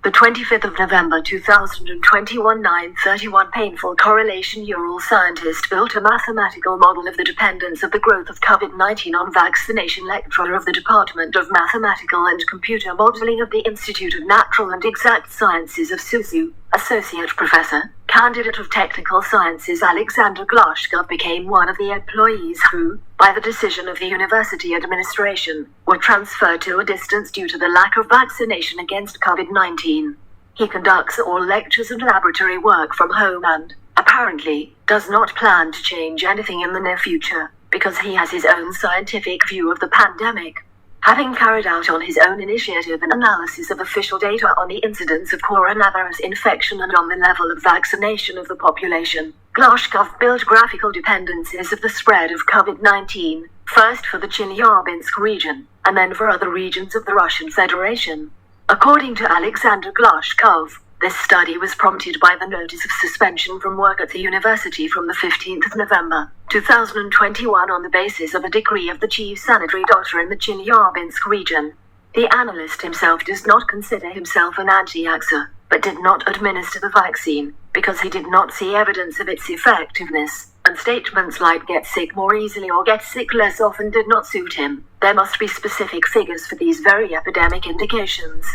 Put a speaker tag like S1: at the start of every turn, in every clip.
S1: The 25th of November 2021, 9:31 painful correlation. Ural scientist built a mathematical model of the dependence of the growth of COVID-19 on vaccination. Lecturer of the Department of Mathematical and Computer Modeling of the Institute of Natural and Exact Sciences of SUSU, Associate Professor, Candidate of Technical Sciences Alexander Glashkov became one of the employees who, by the decision of the university administration, were transferred to a distance due to the lack of vaccination against COVID-19. He conducts all lectures and laboratory work from home and, apparently, does not plan to change anything in the near future, because he has his own scientific view of the pandemic. Having carried out on his own initiative an analysis of official data on the incidence of coronavirus infection and on the level of vaccination of the population, Glashkov built graphical dependencies of the spread of COVID-19, first for the Chelyabinsk region, and then for other regions of the Russian Federation. According to Alexander Glashkov, this study was prompted by the notice of suspension from work at the university from the 15th of November, 2021 on the basis of a decree of the chief sanitary doctor in the Chelyabinsk region. The analyst himself does not consider himself an anti-vaxxer, but did not administer the vaccine, because he did not see evidence of its effectiveness, and statements like "get sick more easily" or "get sick less often" did not suit him. There must be specific figures for these very epidemic indications.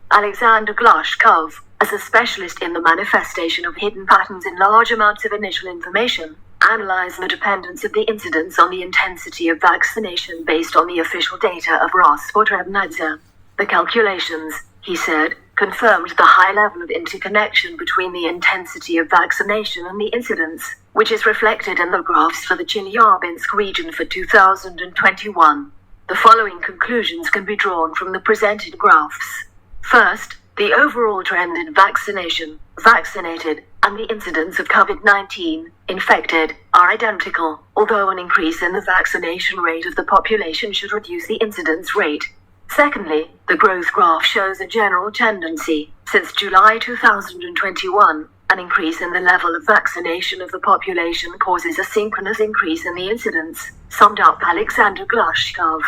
S1: Alexander Glashkov, as a specialist in the manifestation of hidden patterns in large amounts of initial information, analyzed the dependence of the incidence on the intensity of vaccination based on the official data of Rospotrebnadze. The calculations, he said, confirmed the high level of interconnection between the intensity of vaccination and the incidence, which is reflected in the graphs for the Chelyabinsk region for 2021. The following conclusions can be drawn from the presented graphs. First, the overall trend in vaccination, vaccinated, and the incidence of COVID-19, infected, are identical, although an increase in the vaccination rate of the population should reduce the incidence rate. Secondly, the growth graph shows a general tendency, since July 2021, an increase in the level of vaccination of the population causes a synchronous increase in the incidence, summed up Alexander Glashkov.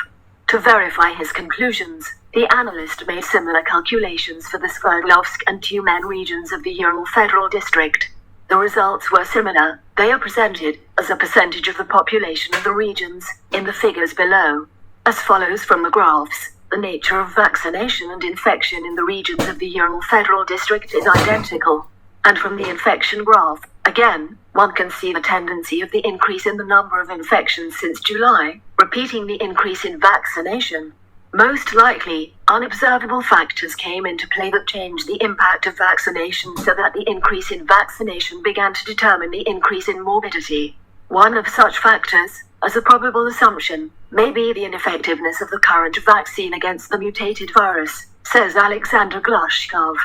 S1: To verify his conclusions, the analyst made similar calculations for the Sverdlovsk and Tyumen regions of the Ural Federal District. The results were similar. They are presented as a percentage of the population of the regions, in the figures below. As follows from the graphs, the nature of vaccination and infection in the regions of the Ural Federal District is identical. And from the infection graph, again, one can see the tendency of the increase in the number of infections since July, repeating the increase in vaccination. Most likely, unobservable factors came into play that changed the impact of vaccination so that the increase in vaccination began to determine the increase in morbidity. One of such factors, as a probable assumption, may be the ineffectiveness of the current vaccine against the mutated virus, says Alexander Glashkov.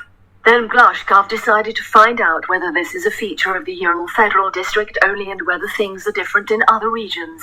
S1: Then Glashkov decided to find out whether this is a feature of the Ural Federal District only and whether things are different in other regions.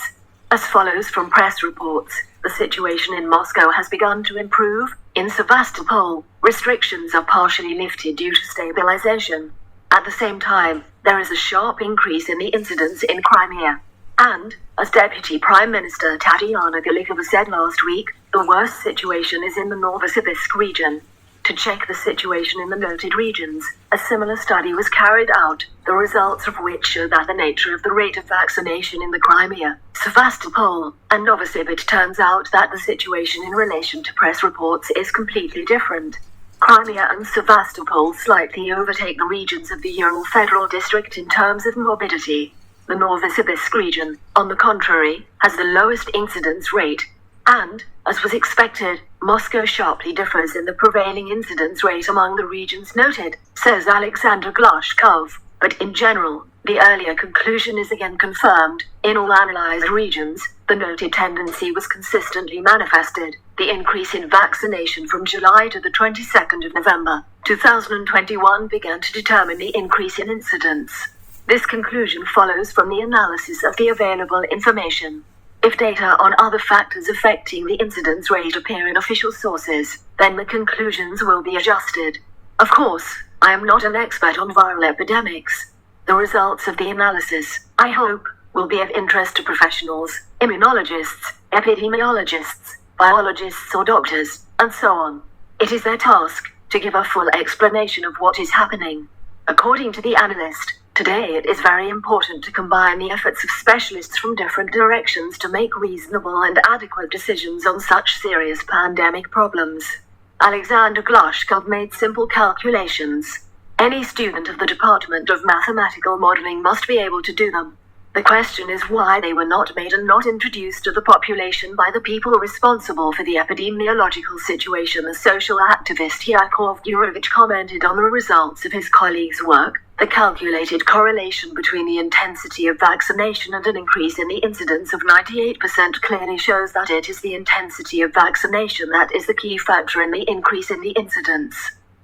S1: As follows from press reports, the situation in Moscow has begun to improve. In Sevastopol, restrictions are partially lifted due to stabilization. At the same time, there is a sharp increase in the incidence in Crimea. And, as Deputy Prime Minister Tatiana Galikova said last week, the worst situation is in the Novosibirsk region. To check the situation in the noted regions, a similar study was carried out, the results of which show that the nature of the rate of vaccination in the Crimea, Sevastopol, and Novosibirsk turns out that the situation in relation to press reports is completely different. Crimea and Sevastopol slightly overtake the regions of the Ural Federal District in terms of morbidity. The Novosibirsk region, on the contrary, has the lowest incidence rate, and, as was expected, Moscow sharply differs in the prevailing incidence rate among the regions noted, says Alexander Glashkov, but in general, the earlier conclusion is again confirmed. In all analyzed regions, the noted tendency was consistently manifested. The increase in vaccination from July to the 22nd of November, 2021 began to determine the increase in incidence. This conclusion follows from the analysis of the available information. If data on other factors affecting the incidence rate appear in official sources, then the conclusions will be adjusted. Of course, I am not an expert on viral epidemics. The results of the analysis, I hope, will be of interest to professionals, immunologists, epidemiologists, biologists or doctors, and so on. It is their task to give a full explanation of what is happening. According to the analyst, today it is very important to combine the efforts of specialists from different directions to make reasonable and adequate decisions on such serious pandemic problems. Alexander Glushkov made simple calculations. Any student of the Department of Mathematical Modeling must be able to do them. The question is why they were not made and not introduced to the population by the people responsible for the epidemiological situation. The social activist Yakov Yurovich commented on the results of his colleagues' work. The calculated correlation between the intensity of vaccination and an increase in the incidence of 98% clearly shows that it is the intensity of vaccination that is the key factor in the increase in the incidence.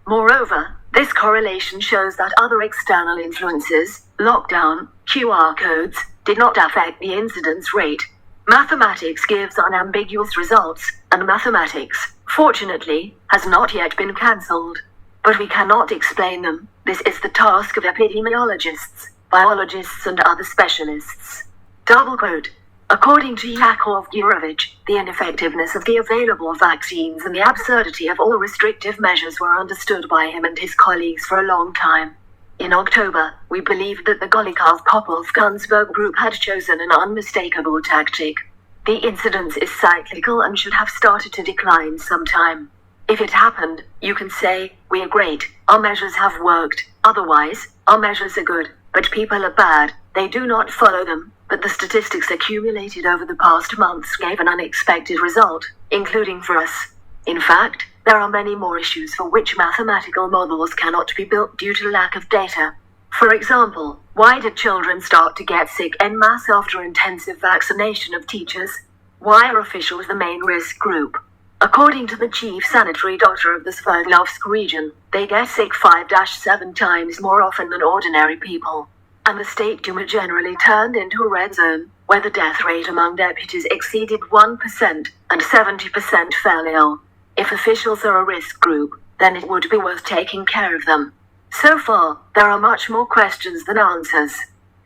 S1: Moreover, this correlation shows that other external influences, lockdown, QR codes, did not affect the incidence rate. Mathematics gives unambiguous results, and mathematics, fortunately, has not yet been cancelled. But we cannot explain them. This is the task of epidemiologists, biologists and other specialists. Double quote. According to Yakov Yurovich, the ineffectiveness of the available vaccines and the absurdity of all restrictive measures were understood by him and his colleagues for a long time. In October, we believed that the Golikov-Popov-Gunsberg group had chosen an unmistakable tactic. The incidence is cyclical and should have started to decline sometime. If it happened, you can say, we are great, our measures have worked, otherwise, our measures are good, but people are bad, they do not follow them. But the statistics accumulated over the past months gave an unexpected result, including for us. In fact, there are many more issues for which mathematical models cannot be built due to lack of data. For example, why did children start to get sick en masse after intensive vaccination of teachers? Why are officials the main risk group? According to the chief sanitary doctor of the Sverdlovsk region, they get sick 5-7 times more often than ordinary people. And the State Duma generally turned into a red zone, where the death rate among deputies exceeded 1% and 70% fell ill. If officials are a risk group, then it would be worth taking care of them. So far, there are much more questions than answers.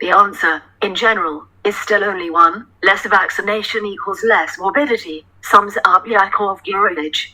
S1: The answer, in general, is still only one: less vaccination equals less morbidity, sums up Yakov Yurovich.